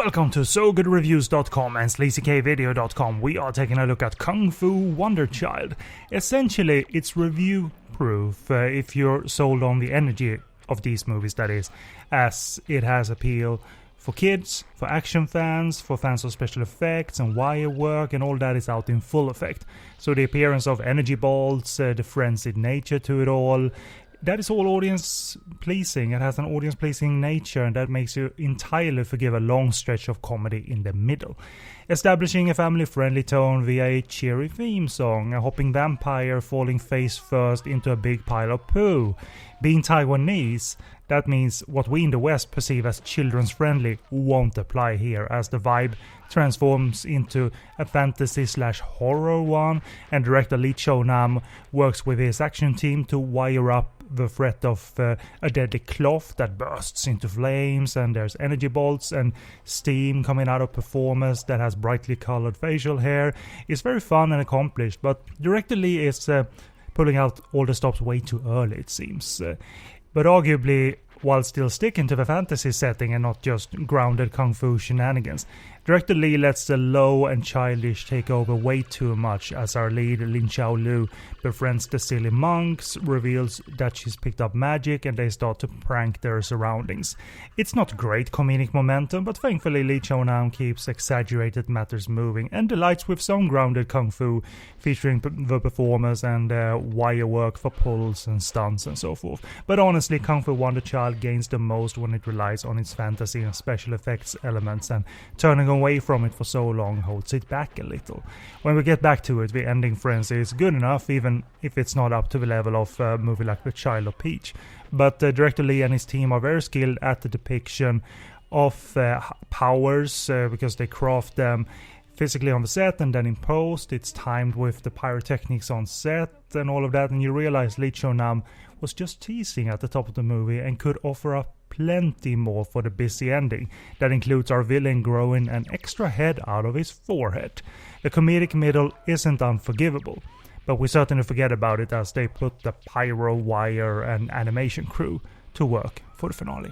Welcome to SoGoodReviews.com and SleazyKVideo.com. We are taking a look at Kung Fu Wonder Child. Essentially, it's review proof if you're sold on the energy of these movies, that is, as it has appeal for kids, for action fans, for fans of special effects and wire work, and all that is out in full effect. So the appearance of energy balls, the frenzied nature to it all, that is all audience pleasing. It has an audience pleasing nature, and that makes you entirely forgive a long stretch of comedy in the middle. Establishing a family friendly tone via a cheery theme song, a hopping vampire falling face first into a big pile of poo. Being Taiwanese, that means what we in the West perceive as children's friendly won't apply here, as the vibe transforms into a fantasy/horror one, and director Hsiao-Lu works with his action team to wire up the threat of a deadly cloth that bursts into flames, and there's energy bolts and steam coming out of performers that has brightly colored facial hair. It's very fun and accomplished, but director Lee is pulling out all the stops way too early, it seems. But arguably, while still sticking to the fantasy setting and not just grounded kung fu shenanigans, director Lee lets the low and childish take over way too much, as our lead, Hsiao-Lu, befriends the silly monks, reveals that she's picked up magic, and they start to prank their surroundings. It's not great comedic momentum, but thankfully Hsiao-Lu keeps exaggerated matters moving and delights with some grounded kung fu, featuring the performers and wire work for pulls and stunts and so forth. But honestly, Kung Fu Wonder Child gains the most when it relies on its fantasy and special effects elements, and turning away from it for so long holds it back a little. When we get back to it, the ending frenzy is good enough, even if it's not up to the level of a movie like The Child of Peach. But director Lee and his team are very skilled at the depiction of powers, because they craft them physically on the set and then in post. It's timed with the pyrotechnics on set and all of that, and you realize Hsiao-Lu was just teasing at the top of the movie and could offer up plenty more for the busy ending. That includes our villain growing an extra head out of his forehead. The comedic middle isn't unforgivable, but we certainly forget about it as they put the pyro, wire and animation crew to work for the finale.